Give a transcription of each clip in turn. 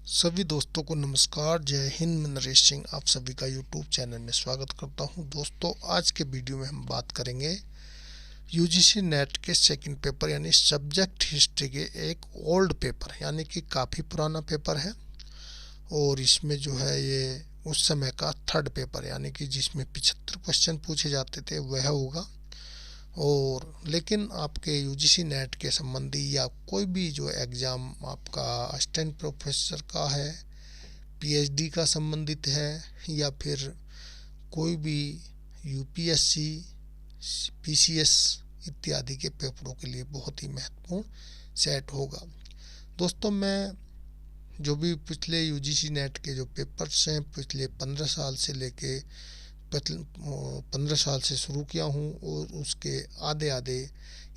सभी दोस्तों को नमस्कार। जय हिंद। मैं नरेश सिंह आप सभी का यूट्यूब चैनल में स्वागत करता हूं। दोस्तों, आज के वीडियो में हम बात करेंगे यूजीसी नेट के सेकंड पेपर यानी सब्जेक्ट हिस्ट्री के एक ओल्ड पेपर यानी कि काफ़ी पुराना पेपर है। और इसमें जो है ये उस समय का थर्ड पेपर यानी कि जिसमें 75 क्वेश्चन पूछे जाते थे वह होगा। और लेकिन आपके यूजीसी नेट के संबंधी या कोई भी जो एग्ज़ाम आपका असिस्टेंट प्रोफेसर का है, पीएचडी का संबंधित है, या फिर कोई भी यूपीएससी, पीसीएस इत्यादि के पेपरों के लिए बहुत ही महत्वपूर्ण सेट होगा। दोस्तों, मैं जो भी पिछले यूजीसी नेट के जो पेपर्स हैं पिछले 15 साल से लेके 15 साल से शुरू किया हूँ, और उसके आधे आधे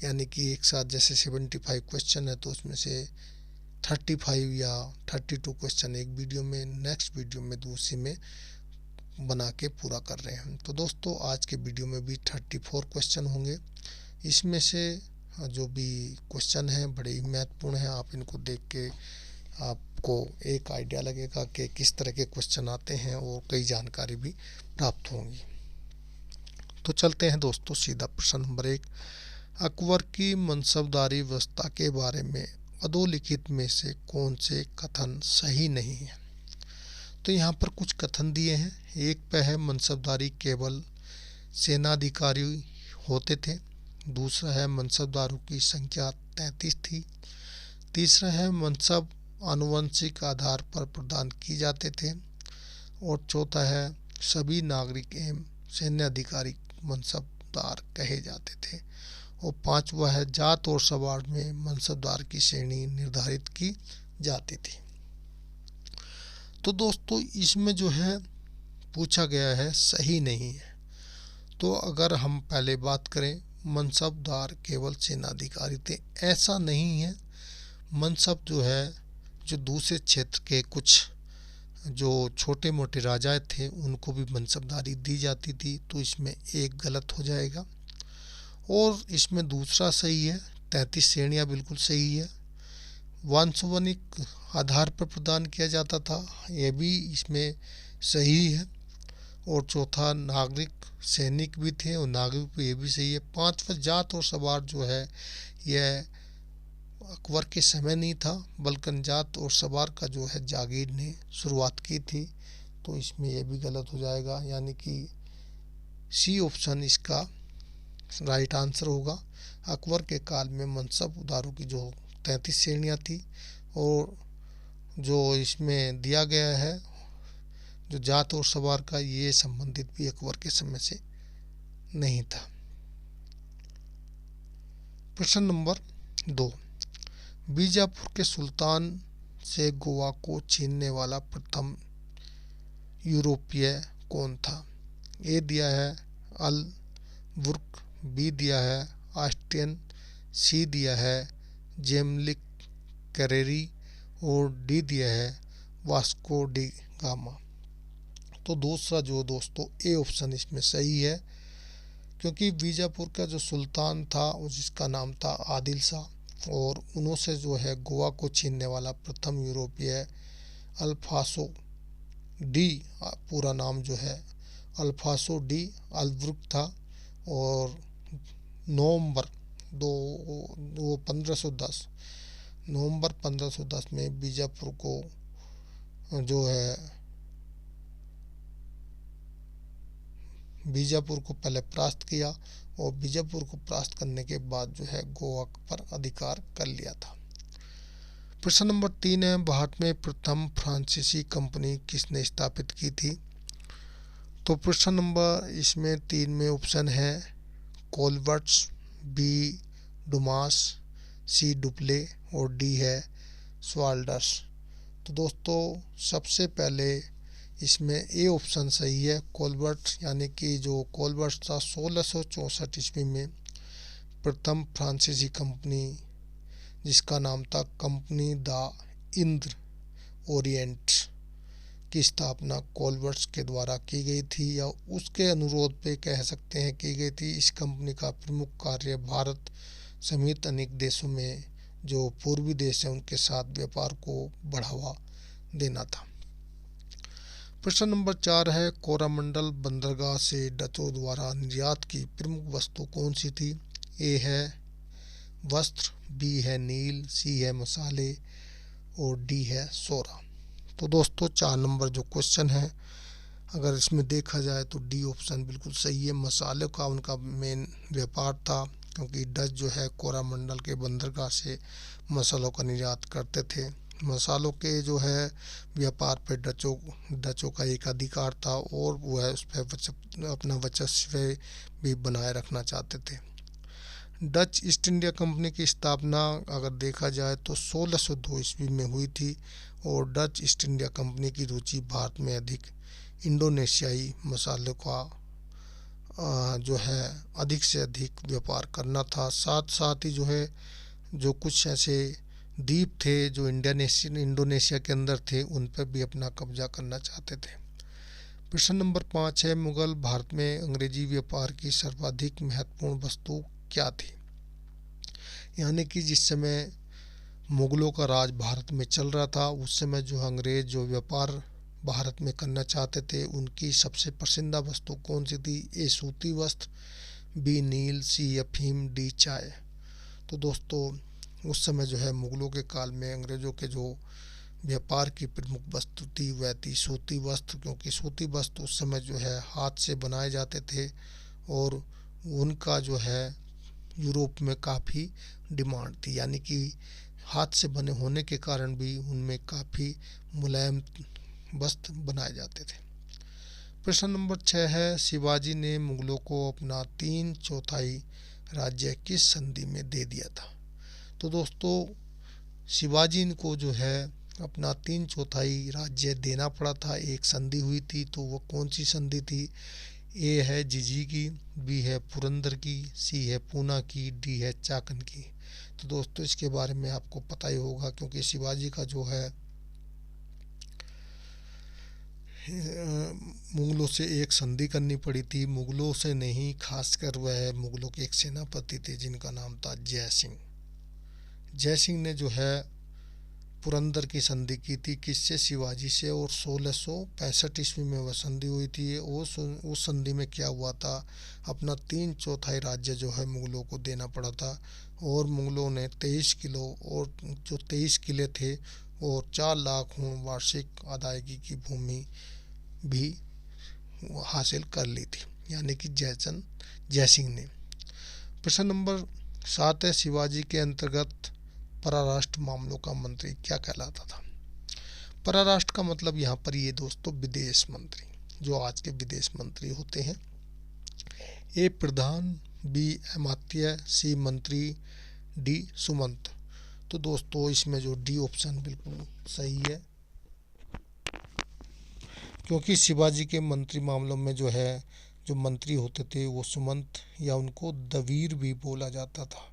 यानी कि एक साथ जैसे 75 क्वेश्चन है तो उसमें से 35 या 32 क्वेश्चन एक वीडियो में, नेक्स्ट वीडियो में दूसरी में बना के पूरा कर रहे हैं। तो दोस्तों, आज के वीडियो में भी 34 क्वेश्चन होंगे। इसमें से जो भी क्वेश्चन हैं बड़े ही महत्वपूर्ण हैं। आप इनको देख के आपको एक आइडिया लगेगा कि किस तरह के क्वेश्चन आते हैं और कई जानकारी भी प्राप्त होंगी। तो चलते हैं दोस्तों सीधा प्रश्न नंबर 1। अकबर की मनसबदारी व्यवस्था के बारे में अधोलिखित में से कौन से कथन सही नहीं है? तो यहाँ पर कुछ कथन दिए हैं। एक पे है मनसबदारी केवल सेनाधिकारी होते थे। दूसरा है मनसबदारों की संख्या 33 थी। तीसरा है मनसब आनुवंशिक आधार पर प्रदान की जाते थे। और चौथा है सभी नागरिक एवं सैन्य अधिकारी मनसबदार कहे जाते थे। और पांचवा है जात और सवार में मनसबदार की श्रेणी निर्धारित की जाती थी। तो दोस्तों, इसमें जो है पूछा गया है सही नहीं है। तो अगर हम पहले बात करें, मनसबदार केवल सेनाधिकारी थे, ऐसा नहीं है। मनसब जो है, जो दूसरे क्षेत्र के कुछ जो छोटे मोटे राजा थे उनको भी मनसबदारी दी जाती थी। तो इसमें एक गलत हो जाएगा। और इसमें दूसरा सही है, 33 श्रेणियाँ बिल्कुल सही है। वंशावलिक आधार पर प्रदान किया जाता था, यह भी इसमें सही है। और चौथा नागरिक सैनिक भी थे और नागरिक भी, ये भी सही है। पांचवा जात और सवार जो है यह अकबर के समय नहीं था, बल्कि जात और सवार का जो है जागीर ने शुरुआत की थी। तो इसमें यह भी गलत हो जाएगा, यानी कि सी ऑप्शन इसका राइट आंसर होगा। अकबर के काल में मनसबदारों की जो 33 श्रेणियाँ थी, और जो इसमें दिया गया है जो जात और सवार का, ये संबंधित भी अकबर के समय से नहीं था। प्रश्न नंबर 2। बीजापुर के सुल्तान से गोवा को छीनने वाला प्रथम यूरोपीय कौन था? ए दिया है अल बुर्क, बी दिया है ऑस्टियन, सी दिया है जेमलिक कैरेरी, और डी दिया है वास्को डी गामा। तो दूसरा जो दोस्तों ए ऑप्शन इसमें सही है, क्योंकि बीजापुर का जो सुल्तान था जिसका नाम था आदिल शाह, और उन्हों से जो है गोवा को छीनने वाला प्रथम यूरोपीय अल्फांसो डी, पूरा नाम जो है अल्फांसो डी अल्बुर्क था। और नवंबर 1510 में बीजापुर को जो है बीजापुर को पहले परास्त किया, और बीजापुर को परास्त करने के बाद जो है गोवा पर अधिकार कर लिया था। प्रश्न नंबर 3 है, भारत में प्रथम फ्रांसीसी कंपनी किसने स्थापित की थी? तो प्रश्न नंबर इसमें 3 में ऑप्शन है कोलवर्ट्स, बी डुमास, सी डुप्ले, और डी है स्वाल्डर्स। तो दोस्तों, सबसे पहले इसमें ए ऑप्शन सही है, कोलवर्ट, यानी कि जो कोलवर्ट था 1664 ईस्वी में प्रथम फ्रांसीसी कंपनी जिसका नाम था कंपनी द इंद्र ओरिएंट की स्थापना कोलवर्ट्स के द्वारा की गई थी, या उसके अनुरोध पे कह सकते हैं की गई थी। इस कंपनी का प्रमुख कार्य भारत समेत अनेक देशों में जो पूर्वी देश हैं उनके साथ व्यापार को बढ़ावा देना था। प्रश्न नंबर 4 है, कोरामंडल बंदरगाह से डचों द्वारा निर्यात की प्रमुख वस्तु कौन सी थी? ए है वस्त्र, बी है नील, सी है मसाले और डी है सोरा। तो दोस्तों 4 नंबर जो क्वेश्चन है, अगर इसमें देखा जाए तो डी ऑप्शन बिल्कुल सही है। मसाले का उनका मेन व्यापार था, क्योंकि डच जो है कोरामंडल के बंदरगाह से मसालों का निर्यात करते थे। मसालों के जो है व्यापार पे डचों का एक अधिकार था और वह उस पर अपना वर्चस्व भी बनाए रखना चाहते थे। डच ईस्ट इंडिया कंपनी की स्थापना अगर देखा जाए तो 1602 ईस्वी में हुई थी और डच ईस्ट इंडिया कंपनी की रुचि भारत में अधिक इंडोनेशियाई मसालों का जो है अधिक से अधिक व्यापार करना था। साथ साथ ही जो है जो कुछ ऐसे द्वीप थे जो इंडोनेशिया के अंदर थे, उन पर भी अपना कब्जा करना चाहते थे। प्रश्न नंबर 5 है, मुगल भारत में अंग्रेजी व्यापार की सर्वाधिक महत्वपूर्ण वस्तु क्या थी? यानी कि जिस समय मुगलों का राज भारत में चल रहा था, उस समय जो अंग्रेज जो व्यापार भारत में करना चाहते थे, उनकी सबसे पसंदीदा वस्तु कौन सी थी? ए सूती वस्त्र, बी नील, सी अफीम, डी चाय। तो दोस्तों उस समय जो है मुगलों के काल में अंग्रेजों के जो व्यापार की प्रमुख वस्तु थी वह थी सूती वस्त्र, क्योंकि सूती वस्त्र उस समय जो है हाथ से बनाए जाते थे और उनका जो है यूरोप में काफ़ी डिमांड थी। यानी कि हाथ से बने होने के कारण भी उनमें काफ़ी मुलायम वस्त्र बनाए जाते थे। प्रश्न नंबर 6 है, शिवाजी ने मुगलों को अपना 3/4 राज्य किस संधि में दे दिया था? तो दोस्तों शिवाजी को जो है अपना 3/4 राज्य देना पड़ा था, एक संधि हुई थी, तो वो कौन सी संधि थी? ए है जिजी की, बी है पुरंदर की, सी है पूना की, डी है चाकन की। तो दोस्तों इसके बारे में आपको पता ही होगा, क्योंकि शिवाजी का जो है मुगलों से एक संधि करनी पड़ी थी। मुगलों से नहीं, खासकर वह मुगलों के एक सेनापति थे जिनका नाम था जय सिंह। जय सिंह ने जो है पुरंदर की संधि की थी, किससे? शिवाजी से, और 1665 ईस्वी में वह संधि हुई थी। उस संधि में क्या हुआ था, अपना 3/4 राज्य जो है मुगलों को देना पड़ा था और मुगलों ने 23 किलो और जो 23 किले थे और 4 लाख वार्षिक अदायगी की भूमि भी हासिल कर ली थी, यानी कि जय सिंह ने। प्रश्न नंबर 7 है, शिवाजी के अंतर्गत परराष्ट्र मामलों का मंत्री क्या कहलाता था? परराष्ट्र का मतलब यहाँ पर ये दोस्तों विदेश मंत्री, जो आज के विदेश मंत्री होते हैं। ए प्रधान, बी अमात्य, सी मंत्री, डी सुमंत। तो दोस्तों इसमें जो डी ऑप्शन बिल्कुल सही है, क्योंकि शिवाजी के मंत्री मामलों में जो है जो मंत्री होते थे वो सुमंत या उनको दवीर भी बोला जाता था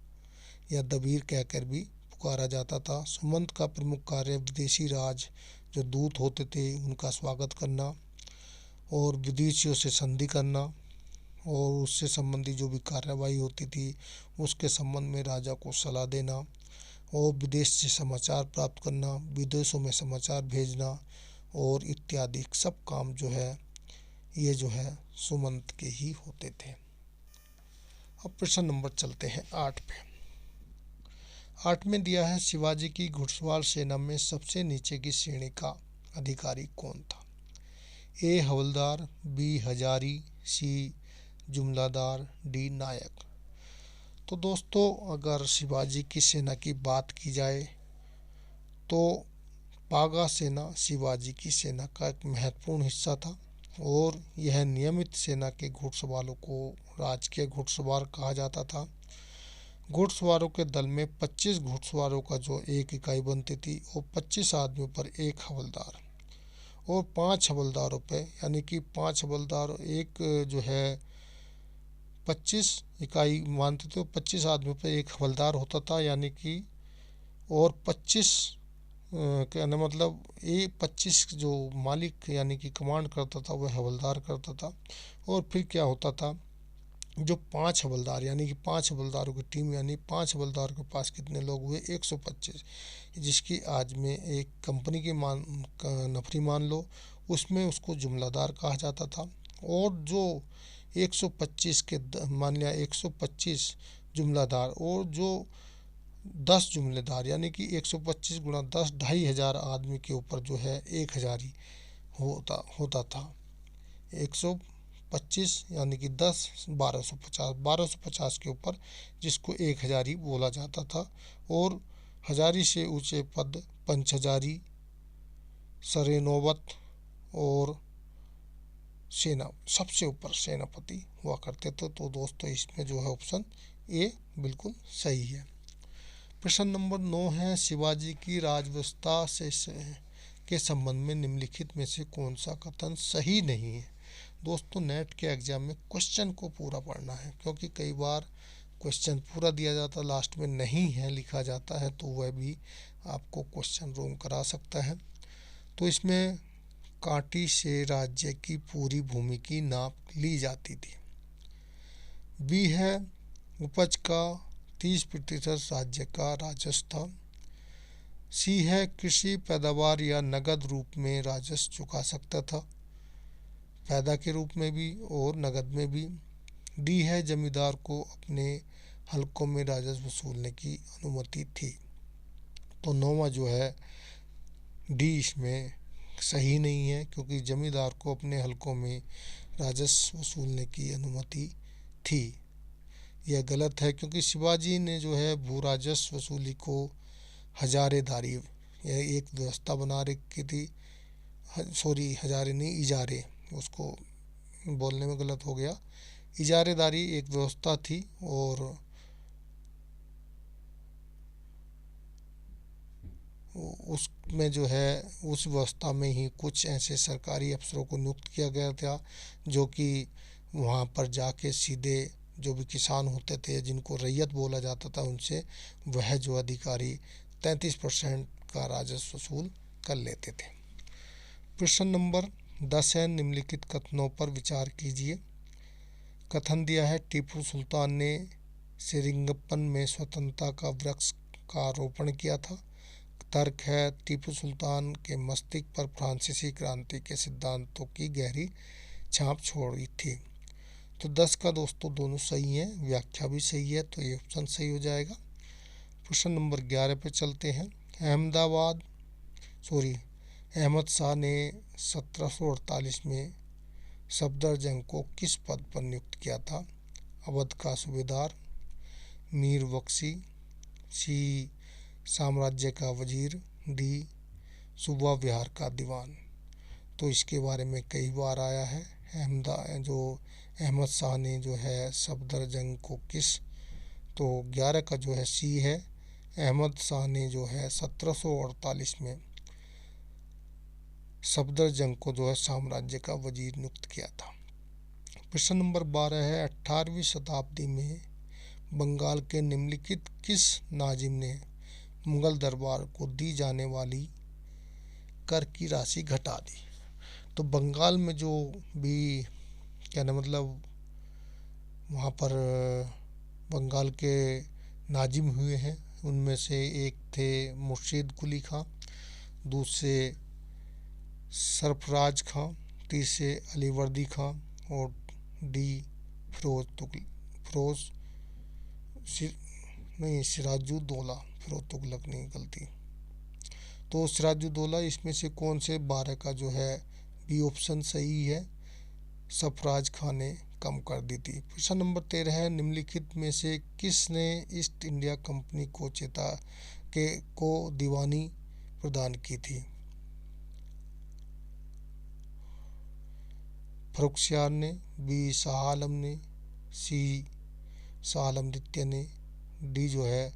या दवीर कहकर भी पुकारा जाता था। सुमंत का प्रमुख कार्य विदेशी राज जो दूत होते थे उनका स्वागत करना और विदेशियों से संधि करना और उससे संबंधी जो भी कार्रवाई होती थी उसके संबंध में राजा को सलाह देना और विदेश से समाचार प्राप्त करना, विदेशों में समाचार भेजना और इत्यादि सब काम जो है ये जो है सुमंत के ही होते थे। अब प्रश्न नंबर चलते हैं 8 पे। 8 में दिया है, शिवाजी की घुड़सवार सेना में सबसे नीचे की श्रेणी का अधिकारी कौन था? ए हवलदार, बी हजारी, सी जुमलादार, डी नायक। तो दोस्तों अगर शिवाजी की सेना की बात की जाए तो पागा सेना शिवाजी की सेना का एक महत्वपूर्ण हिस्सा था और यह नियमित सेना के घुड़सवारों को राजकीय घुड़सवार कहा जाता था। घुड़सवारों के दल में 25 घुड़सवारों का जो एक इकाई बनती थी और 25 आदमियों पर एक हवलदार और 5 हवलदारों पे, यानी कि 5 हवलदार एक जो है 25 इकाई मानते थे, 25 आदमियों पर एक हवलदार होता था, यानी कि और 25 कहने मतलब ये 25 जो मालिक यानी कि कमांड करता था वह हवलदार करता था। और फिर क्या होता था जो 5 हवलदार यानी कि 5 हवलदारों की टीम यानी 5 हवलदारों के पास कितने लोग हुए 125, जिसकी आज में एक कंपनी की नफरी मान लो, उसमें उसको जुमलादार कहा जाता था। और जो 125 के मान लिया 125 जुमलादार और जो 10 जुमलेदार यानी कि 125 गुणा 10 2,500 आदमी के ऊपर जो है 1,000 ही होता था। 125 यानी कि 10 1250 के ऊपर जिसको 1,000 ही बोला जाता था। और हजारी से ऊंचे पद पंचहजारी, सरे नौबत और सेना सबसे ऊपर सेनापति हुआ करते थे। तो दोस्तों इसमें जो है ऑप्शन ए बिल्कुल सही है। प्रश्न नंबर 9 है, शिवाजी की राजव्यवस्था के संबंध में निम्नलिखित में से कौन सा कथन सही नहीं है। दोस्तों नेट के एग्जाम में क्वेश्चन को पूरा पढ़ना है, क्योंकि कई बार क्वेश्चन पूरा दिया जाता है लास्ट में नहीं है लिखा जाता है, तो वह भी आपको क्वेश्चन रॉन्ग करा सकता है। तो इसमें कांटी से राज्य की पूरी भूमि की नाप ली जाती थी। बी है, उपज का 30% राज्य का राजस्व था। सी है, कृषि पैदावार या नगद रूप में राजस्व चुका सकता था, पैदा के रूप में भी और नगद में भी। डी है, जमींदार को अपने हलकों में राजस्व वसूलने की अनुमति थी। तो 9वां जो है डी इसमें सही नहीं है, क्योंकि जमींदार को अपने हलकों में राजस्व वसूलने की अनुमति थी। यह गलत है, क्योंकि शिवाजी ने जो है भू राजस्व वसूली को हजारेदारी यह एक व्यवस्था बना रखी थी। सॉरी, हजारे नहीं इजारे, उसको बोलने में गलत हो गया। इजारेदारी एक व्यवस्था थी और उसमें जो है उस व्यवस्था में ही कुछ ऐसे सरकारी अफसरों को नियुक्त किया गया था जो कि वहाँ पर जाके सीधे जो भी किसान होते थे जिनको रैयत बोला जाता था उनसे वह जो अधिकारी 33% का राजस्व वसूल कर लेते थे। प्रश्न नंबर 10 है, निम्नलिखित कथनों पर विचार कीजिए। कथन दिया है, टीपू सुल्तान ने सेरिंगपन में स्वतंत्रता का वृक्ष का रोपण किया था। तर्क है, टीपू सुल्तान के मस्तिष्क पर फ्रांसीसी क्रांति के सिद्धांतों की गहरी छाप छोड़ी थी। तो 10 का दोस्तों दोनों सही हैं, व्याख्या भी सही है, तो ये ऑप्शन सही हो जाएगा। प्रश्न नंबर 11 पे चलते हैं। अहमद शाह ने 1748 में सफदरजंग को किस पद पर नियुक्त किया था। अवध का सूबेदार, मीर बख्शी, सी साम्राज्य का वजीर, डी सूबा बिहार का दीवान। तो इसके बारे में कई बार आया है। अहमद शाह ने जो है सफदरजंग को किस, तो 11 का जो है सी है। अहमद शाह ने जो है 1748 में सफदरजंग को जो है साम्राज्य का वजीर नियुक्त किया था। प्रश्न नंबर 12 है, 18वीं शताब्दी में बंगाल के निम्नलिखित किस नाजिम ने मुगल दरबार को दी जाने वाली कर की राशि घटा दी। तो बंगाल में जो भी कहना मतलब वहाँ पर बंगाल के नाजिम हुए हैं उनमें से एक थे मुर्शीद कुली खां, दूसरे सरफराज खां, तीसरे अलीवर्दी खां और डी सिराजुद्दौला, फिरोज तुगलक नहीं गलती। तो सिराजुद्दौला इसमें से कौन से 12 का जो है बी ऑप्शन सही है, सरफराज खां ने कम कर दी थी। प्रश्न नंबर 13 है, निम्नलिखित में से किसने ईस्ट इंडिया कंपनी को दीवानी प्रदान की थी। फर्रुखसियार ने, बी शाह आलम ने, सी शाह आलम द्वितीय ने, डी जो है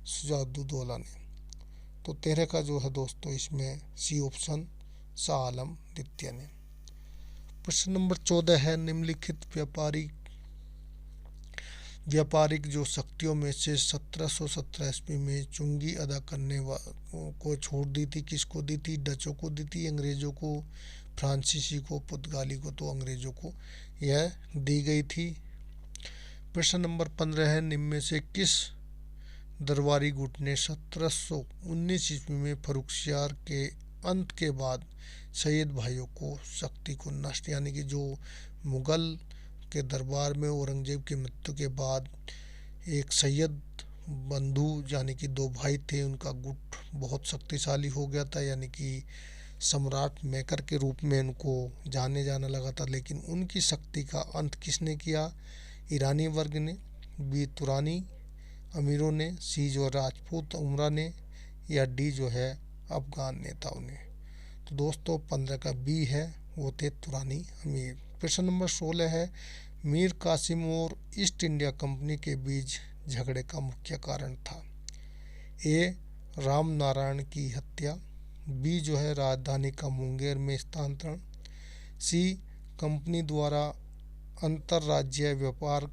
सिराजुद्दौला ने। तो 13 का जो है दोस्तों इसमें सी ऑप्शन शाह आलम द्वितीय ने। प्रश्न नंबर 14 है, निम्नलिखित व्यापारिक जो शक्तियों में से 1717 ईस्वी में चुंगी अदा करने को छोड़ दी थी, किसको दी थी, डचों को दी थी, अंग्रेजों को, फ्रांसीसी को, पुर्तगाली को। तो अंग्रेजों को यह दी गई थी। प्रश्न नंबर 15 है, निम्न में से किस दरबारी गुट ने 1719 ईस्वी में फर्रुखसियार के अंत के बाद सैयद भाइयों को शक्ति को नष्ट, यानी कि जो मुगल के दरबार में औरंगजेब की मृत्यु के बाद एक सैयद बंधु यानी कि दो भाई थे, उनका गुट बहुत शक्तिशाली हो गया था, यानी कि सम्राट मेकर के रूप में उनको जाने जाना लगा था। लेकिन उनकी शक्ति का अंत किसने किया? ईरानी वर्ग ने, बी तुरानी अमीरों ने, सी जो राजपूत उमरा ने, या डी जो है अफगान नेताओं ने। तो दोस्तों 15 का बी है, वो थे तुरानी अमीर। प्रश्न नंबर 16 है, मीर कासिम और ईस्ट इंडिया कंपनी के बीच झगड़े का मुख्य कारण था? ए राम नारायण की हत्या, बी जो है राजधानी का मुंगेर में स्थानांतरण, सी कंपनी द्वारा अंतर्राज्यीय व्यापार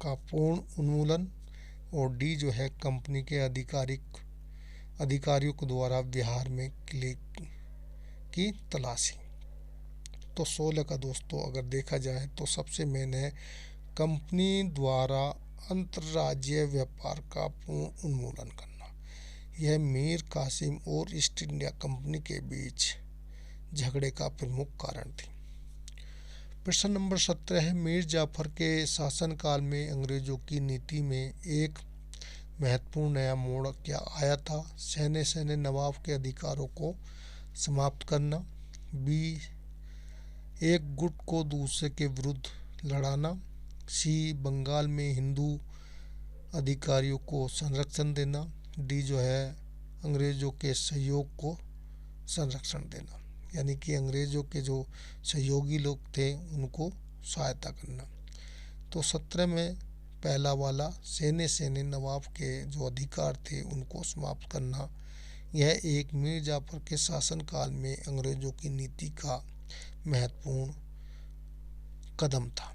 का पूर्ण उन्मूलन, और डी जो है कंपनी के अधिकारियों के द्वारा बिहार में किले की तलाशी। तो 16 का दोस्तों अगर देखा जाए तो सबसे मेन है कंपनी द्वारा अंतर्राज्यीय व्यापार का पूर्ण उन्मूलन करना। यह मीर कासिम और ईस्ट इंडिया कंपनी के बीच झगड़े का प्रमुख कारण थी। प्रश्न नंबर 17 है, मीर जाफर के शासनकाल में अंग्रेजों की नीति में एक महत्वपूर्ण नया मोड़ क्या आया था? सैन्य नवाब के अधिकारों को समाप्त करना, बी एक गुट को दूसरे के विरुद्ध लड़ाना, सी बंगाल में हिंदू अधिकारियों को संरक्षण देना, डी जो है अंग्रेजों के सहयोग को संरक्षण देना, यानी कि अंग्रेजों के जो सहयोगी लोग थे उनको सहायता करना। तो 17 में पहला वाला सैन्य नवाब के जो अधिकार थे उनको समाप्त करना, यह एक मीर जाफर के शासनकाल में अंग्रेजों की नीति का महत्वपूर्ण कदम था।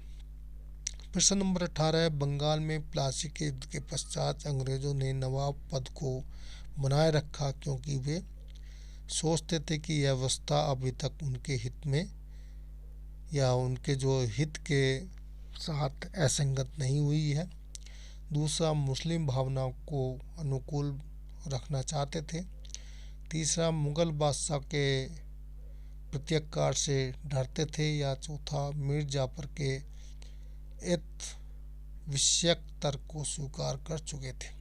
प्रश्न नंबर 18 है, बंगाल में प्लासी के युद्ध के पश्चात अंग्रेजों ने नवाब पद को बनाए रखा क्योंकि वे सोचते थे कि यह व्यवस्था अभी तक उनके हित में या उनके जो हित के साथ असंगत नहीं हुई है। दूसरा, मुस्लिम भावनाओं को अनुकूल रखना चाहते थे। तीसरा, मुगल बादशाह के प्रत्याकार से डरते थे। या चौथा, मीर जाफर के विषयक तर्क को स्वीकार कर चुके थे।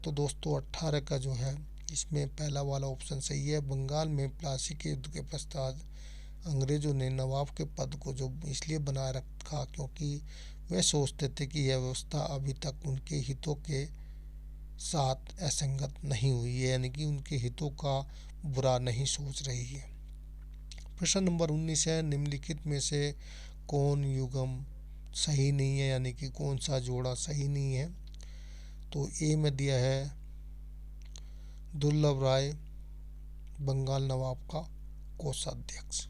तो दोस्तों 18 का जो है इसमें पहला वाला ऑप्शन सही है। बंगाल में प्लासी के युद्ध के पश्चात अंग्रेजों ने नवाब के पद को जो इसलिए बनाए रखा क्योंकि वे सोचते थे कि यह व्यवस्था अभी तक उनके हितों के साथ असंगत नहीं हुई है, यानी कि उनके हितों का बुरा नहीं सोच रही है। प्रश्न नंबर 19 है, निम्नलिखित में से कौन युग्म सही नहीं है, यानी कि कौन सा जोड़ा सही नहीं है? तो ए में दिया है दुर्लभ राय बंगाल नवाब का कोषाध्यक्ष।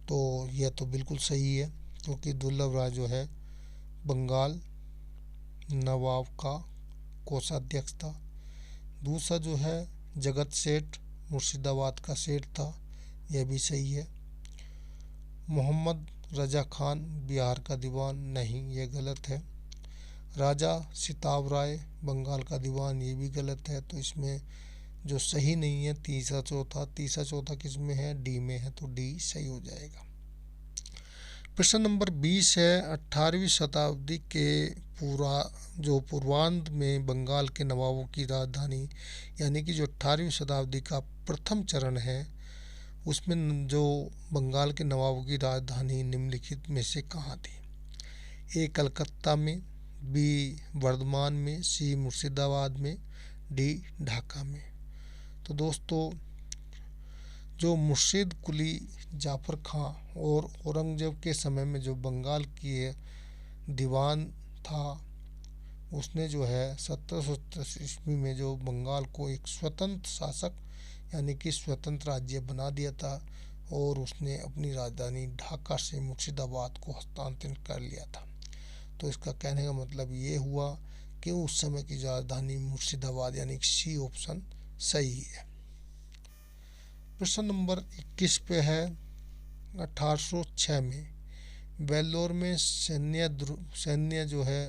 तो यह तो बिल्कुल सही है क्योंकि दुर्लभ राय जो है बंगाल नवाब का कोषाध्यक्ष था। दूसरा जो है जगत सेठ मुर्शिदाबाद का सेठ था, यह भी सही है। मोहम्मद रजा खान बिहार का दीवान, नहीं, यह गलत है। राजा सिताब राय बंगाल का दीवान, ये भी गलत है। तो इसमें जो सही नहीं है तीसरा चौथा किस में है? डी में है, तो डी सही हो जाएगा। प्रश्न नंबर 20 है, 18वीं शताब्दी के पूर्वांध में बंगाल के नवाबों की राजधानी, यानी कि जो 18वीं शताब्दी का प्रथम चरण है उसमें जो बंगाल के नवाबों की राजधानी निम्नलिखित में से कहाँ थी? ए कलकत्ता में, बी वर्धमान में, सी मुर्शिदाबाद में, डी ढाका में। तो दोस्तों जो मुर्शिद कुली जाफर खां और औरंगजेब के समय में जो बंगाल की दीवान था उसने जो है 1737 ईस्वी में जो बंगाल को एक स्वतंत्र शासक यानी कि स्वतंत्र राज्य बना दिया था और उसने अपनी राजधानी ढाका से मुर्शिदाबाद को हस्तांतरित कर लिया था। तो इसका कहने का मतलब ये हुआ कि उस समय की राजधानी मुर्शिदाबाद, यानी कि सी ऑप्शन सही है। प्रश्न नंबर 21 पे है, 1806 में वेल्लोर में सैन्य जो है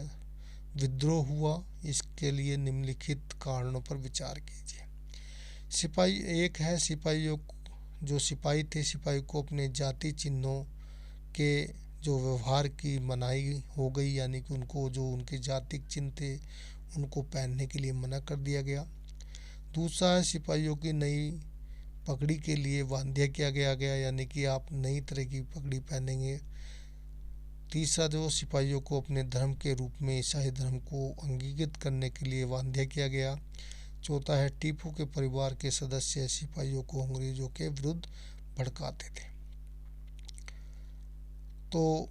विद्रोह हुआ, इसके लिए निम्नलिखित कारणों पर विचार कीजिए। सिपाही एक है, सिपाहियों जो सिपाही थे, सिपाही को अपने जाति चिन्हों के जो व्यवहार की मनाही हो गई, यानी कि उनको जो उनके जातिक चिन्ह थे उनको पहनने के लिए मना कर दिया गया। दूसरा है, सिपाहियों की नई पगड़ी के लिए वांध्य किया गया, यानी कि आप नई तरह की पगड़ी पहनेंगे। तीसरा, जो सिपाहियों को अपने धर्म के रूप में ईसाई धर्म को अंगीकृत करने के लिए वांध्य किया गया। चौथा है, टीपू के परिवार के सदस्य सिपाहियों को अंग्रेजों के विरुद्ध भड़काते थे। तो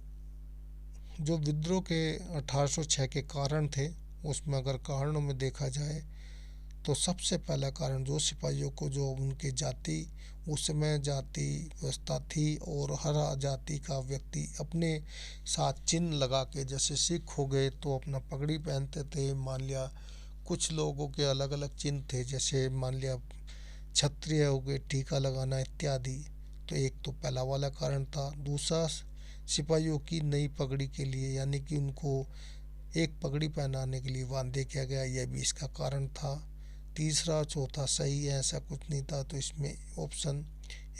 जो विद्रोह के 1806 के कारण थे, उसमें अगर कारणों में देखा जाए तो सबसे पहला कारण जो सिपाहियों को जो उनके जाति, उस समय जाति व्यवस्था थी और हर जाति का व्यक्ति अपने साथ चिन्ह लगा के, जैसे सिख हो गए तो अपना पगड़ी पहनते थे, मान लिया कुछ लोगों के अलग अलग चिन्ह थे, जैसे मान लिया क्षत्रिय हो गए टीका लगाना इत्यादि। तो एक तो पहला वाला कारण था। दूसरा, सिपाहियों की नई पगड़ी के लिए, यानी कि उनको एक पगड़ी पहनाने के लिए वांदे किया गया, यह भी इसका कारण था। तीसरा चौथा सही है, ऐसा कुछ नहीं था, तो इसमें ऑप्शन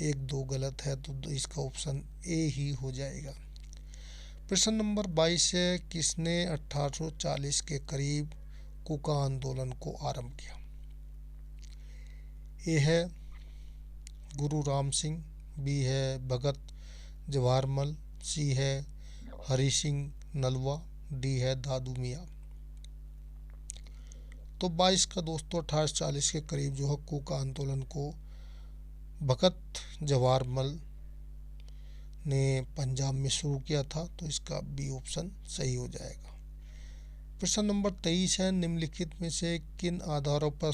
1 2 गलत है, तो इसका ऑप्शन ए ही हो जाएगा। प्रश्न नंबर 22 है, किसने 1840 के करीब कूका आंदोलन को आरंभ किया? ए है गुरु राम सिंह, बी है भगत जवाहरमल, सी है हरि सिंह नलवा, डी है दादू मियाँ। तो 22 का दोस्तों 1840 के करीब जो है कूका आंदोलन को भगत जवाहरमल ने पंजाब में शुरू किया था, तो इसका बी ऑप्शन सही हो जाएगा। प्रश्न नंबर 23 है, निम्नलिखित में से किन आधारों पर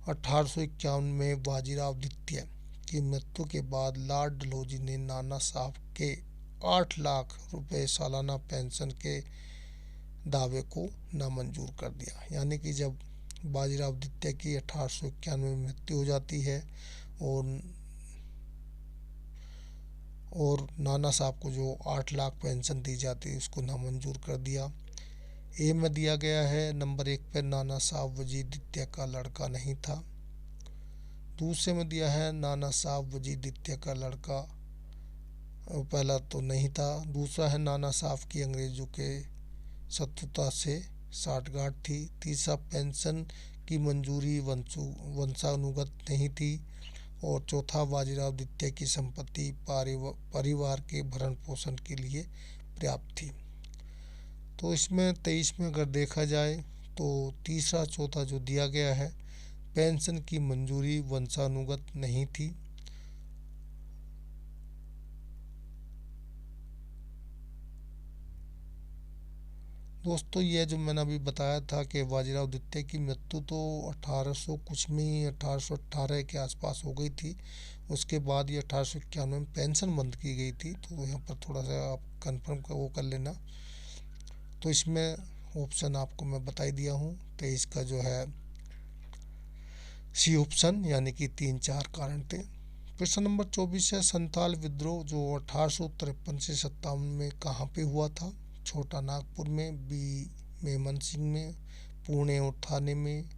1851 में बाजीराव द्वितीय की मृत्यु के बाद लॉर्ड डलहौजी ने नाना साहब के 8 लाख रुपए सालाना पेंशन के दावे को नामंजूर कर दिया? यानी कि जब बाजीराव द्वितीय की 1851 में मृत्यु हो जाती है और नाना साहब को जो 8 लाख पेंशन दी जाती है उसको नामंजूर कर दिया। ए में दिया गया है नंबर 1 पर नाना साहब वजीर द्वितीय का लड़का नहीं था। दूसरे में दिया है नाना साहब वजीर द्वितीय का लड़का पहला तो नहीं था। दूसरा है नाना साहब की अंग्रेजों के शत्रुता से साठगांठ थी। तीसरा, पेंशन की मंजूरी वंशानुगत नहीं थी। और चौथा, बाजीराव द्वितीय की संपत्ति परिवार के भरण पोषण के लिए पर्याप्त थी। तो इसमें 23 में अगर देखा जाए तो तीसरा चौथा जो दिया गया है, पेंशन की मंजूरी वंशानुगत नहीं थी। दोस्तों ये जो मैंने अभी बताया था कि बाजीराव द्वितीय की मृत्यु तो 1800 कुछ में ही 1818 के आसपास हो गई थी। उसके बाद ये 1891 में पेंशन बंद की गई थी। तो यहाँ पर थोड़ा सा आप कंफर्म वो कर लेना। तो इसमें ऑप्शन आपको मैं बता ही दिया हूँ। तो इसका जो है सी ऑप्शन, यानी कि 3-4 कारण थे। प्रश्न नंबर 24 है, संथाल विद्रोह जो 1853 से 57 में कहाँ पे हुआ था? छोटा नागपुर में, बी मेमन सिंह में, पुणे और थाने में,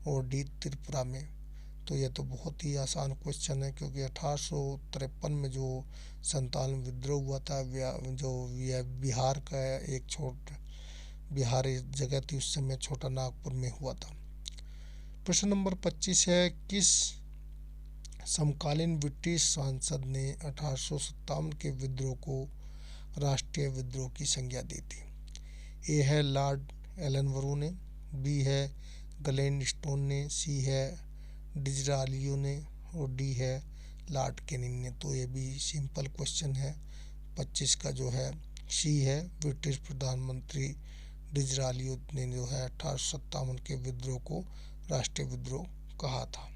और डी त्रिपुरा में। तो यह तो बहुत ही आसान क्वेश्चन है, क्योंकि 1853 में जो संथाल विद्रोह हुआ था जो बिहार का एक बिहार जगह थी, उस समय छोटा नागपुर में हुआ था। प्रश्न नंबर 25 है, किस समकालीन ब्रिटिश सांसद ने 1857 के विद्रोह को राष्ट्रीय विद्रोह की संज्ञा दी थी? ए है लॉर्ड एलनबरो ने, बी है ग्लैडस्टोन ने, सी है डिज़रालियो ने, और डी है लॉर्ड कैनिंग ने। तो ये भी सिंपल क्वेश्चन है। 25 का जो है सी है, ब्रिटिश प्रधानमंत्री डिज़रालियो ने जो है 1857 के विद्रोह को राष्ट्रीय विद्रोह कहा था।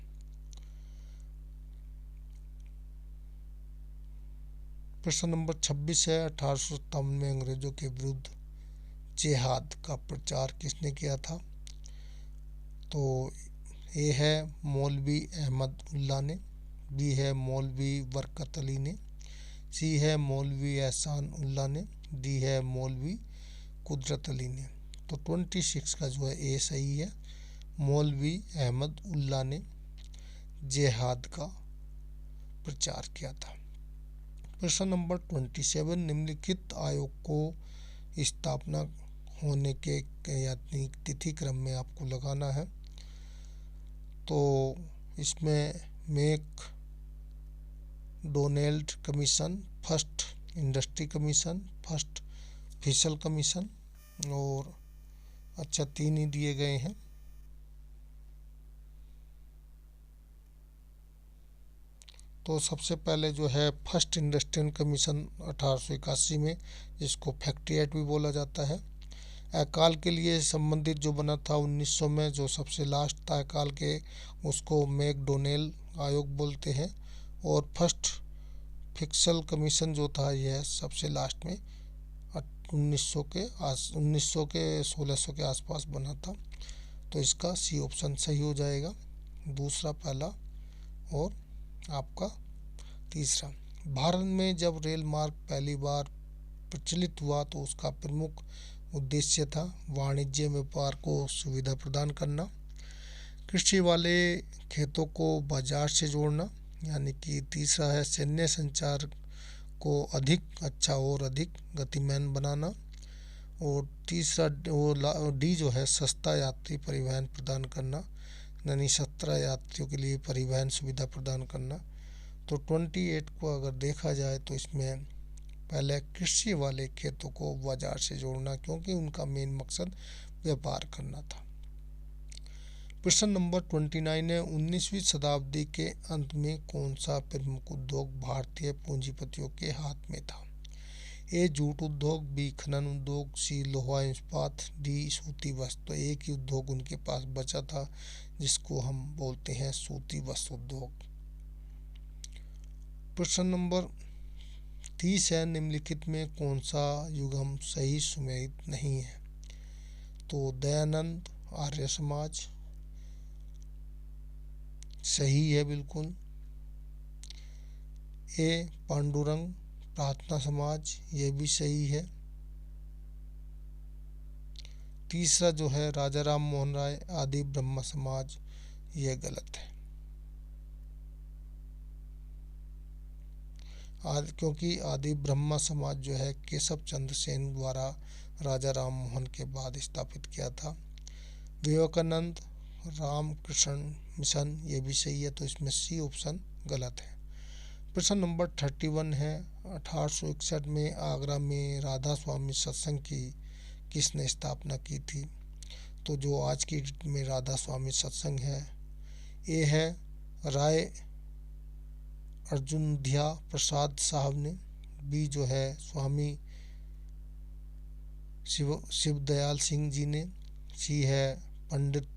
प्रश्न नंबर 26 है, 1857 में अंग्रेजों के विरुद्ध जिहाद का प्रचार किसने किया था? तो ए है मौलवी अहमद उल्ला ने, बी है मौलवी बरकत अली ने, सी है मौलवी एहसान उल्लाह ने, डी है मौलवी कुदरत अली ने। तो 26 का जो है ए सही है, मौलवी अहमद उल्लाह ने जिहाद का प्रचार किया था। प्रश्न नंबर 27, निम्नलिखित आयोग को स्थापना होने के यानी तिथि क्रम में आपको लगाना है। तो इसमें McDonald commission, first industry commission, first fiscal commission और अच्छा 3 ही दिए गए हैं। तो सबसे पहले जो है फर्स्ट इंडस्ट्रियल कमीशन 1881 में, जिसको फैक्ट्री एक्ट भी बोला जाता है। अकाल के लिए संबंधित जो बना था 1900 में, जो सबसे लास्ट था अकाल के, उसको मैकडोनाल्ड आयोग बोलते हैं। और फर्स्ट फिशल कमीशन जो था यह सबसे लास्ट में 1900 के 1600 के आसपास बना था। तो इसका सी ऑप्शन सही हो जाएगा, दूसरा पहला और आपका तीसरा। भारत में जब रेल मार्ग पहली बार प्रचलित हुआ तो उसका प्रमुख उद्देश्य था वाणिज्य व्यापार को सुविधा प्रदान करना, कृषि वाले खेतों को बाजार से जोड़ना, यानी कि तीसरा है सैन्य संचार को अधिक अच्छा और अधिक गतिमान बनाना, और तीसरा डी जो है सस्ता यात्री परिवहन प्रदान करना, यानी 17 यात्रियों के लिए परिवहन सुविधा प्रदान करना। तो 28 को अगर देखा जाए तो इसमें पहले कृषि वाले खेतों को बाजार से जोड़ना, क्योंकि उनका मेन मकसद व्यापार करना था। प्रश्न नंबर 29 है, 19वीं शताब्दी के अंत में कौन सा प्रमुख उद्योग भारतीय पूंजीपतियों के हाथ में था? ए जूट उद्योग, बी खनन उद्योग, सी लोहा इस्पात, डी सूती वस्त्र। तो एक ही उद्योग उनके पास बचा था जिसको हम बोलते हैं सूती वस्त्र उद्योग। प्रश्न नंबर 30 है, निम्नलिखित में कौन सा युग्म सही सुमेलित नहीं है? तो दयानंद आर्य समाज सही है बिल्कुल। ए पांडुरंग प्रार्थना समाज, ये भी सही है। तीसरा जो है राजा राम मोहन राय आदि ब्रह्म समाज, यह गलत है। क्योंकि आदि ब्रह्म समाज जो है केशव चंद्र सेन द्वारा राजा राम मोहन के बाद स्थापित किया था। विवेकानंद रामकृष्ण मिशन, ये भी सही है। तो इसमें सी ऑप्शन गलत है। प्रश्न नंबर 31 है, 1861 में आगरा में राधा स्वामी सत्संग की किसने स्थापना की थी? तो जो आज की डेट में राधा स्वामी सत्संग है, ए है राय अर्जुनध्या प्रसाद साहब ने, बी जो है स्वामी शिवदयाल सिंह जी ने, सी है पंडित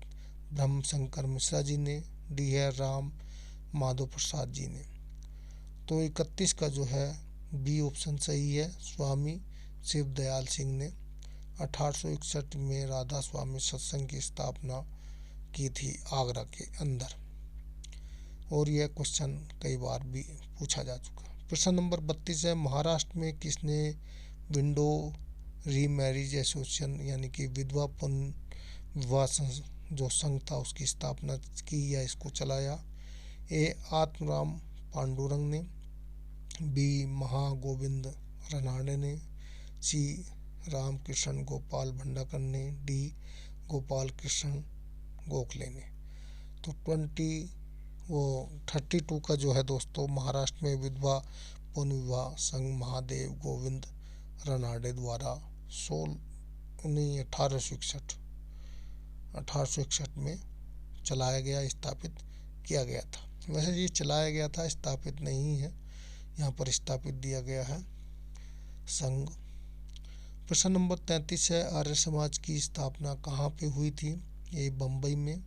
ब्रह्म शंकर मिश्रा जी ने, डी है राम माधव प्रसाद जी ने। तो 31 का जो है बी ऑप्शन सही है, स्वामी शिवदयाल सिंह ने 1861 में राधा स्वामी सत्संग की स्थापना की थी आगरा के अंदर। और यह क्वेश्चन कई बार भी पूछा जा चुका। प्रश्न नंबर 32 है, महाराष्ट्र में किसने विंडो रीमैरिज एसोसिएशन यानी कि विधवा पुनर्विवाह जो संघ था उसकी स्थापना की या इसको चलाया? ए आत्मराम पांडुरंग ने, बी महागोविंद रनाडे ने, सी रामकृष्ण गोपाल भंडाकर ने, डी गोपाल कृष्ण गोखले ने। तो 32 का जो है दोस्तों महाराष्ट्र में विधवा पुनर्विवाह संघ महादेव गोविंद रनाडे द्वारा 1861 में चलाया गया, स्थापित किया गया था। वैसे ये चलाया गया था, स्थापित नहीं है, यहाँ पर स्थापित दिया गया है संघ। प्रश्न नंबर 33 है, आर्य समाज की स्थापना कहाँ पे हुई थी? ए बम्बई में,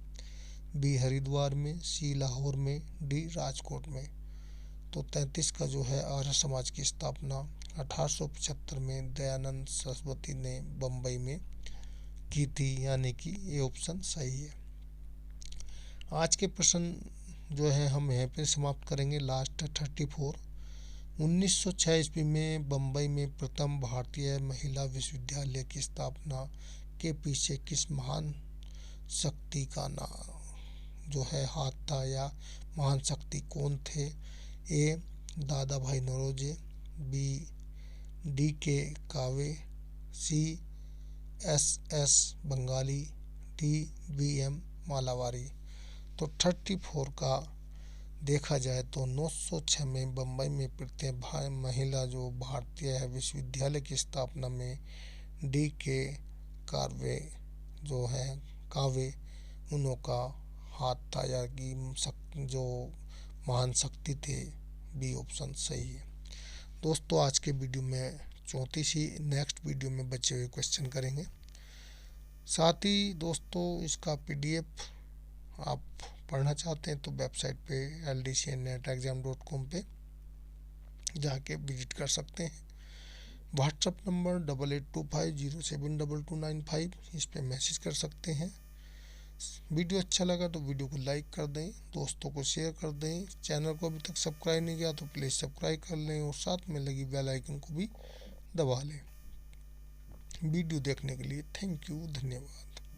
बी हरिद्वार में, सी लाहौर में, डी राजकोट में। तो 33 का जो है आर्य समाज की स्थापना 1875 में दयानंद सरस्वती ने बम्बई में की थी, यानी कि ये ऑप्शन सही है। आज के प्रश्न जो है हम यहाँ पे समाप्त करेंगे। लास्ट 34, 1906 ईस्वी में बम्बई में प्रथम भारतीय महिला विश्वविद्यालय की स्थापना के पीछे किस महान शक्ति का जो है हाथ था, या महान शक्ति कौन थे? ए दादा भाई Naoroji, B D K Kave, C S S Bengali, D B M Malabari. तो 34 का देखा जाए तो 1906 में बम्बई में प्रथम महिला जो भारतीय है विश्वविद्यालय की स्थापना में डी के कार्वे जो है कावे उन्हों का हाथ था, या कि जो महान शक्ति थे। बी ऑप्शन सही है। दोस्तों आज के वीडियो में 34 ही, नेक्स्ट वीडियो में बचे हुए क्वेश्चन करेंगे। साथ ही दोस्तों इसका पीडीएफ आप पढ़ना चाहते हैं तो वेबसाइट पे ldcnetexam.com पे जाके विजिट कर सकते हैं। व्हाट्सअप नंबर 8825072295, इस पे मैसेज कर सकते हैं। वीडियो अच्छा लगा तो वीडियो को लाइक कर दें, दोस्तों को शेयर कर दें। चैनल को अभी तक सब्सक्राइब नहीं किया तो प्लीज़ सब्सक्राइब कर लें और साथ में लगी बेल आइकन को भी दबा लें। वीडियो देखने के लिए थैंक यू, धन्यवाद।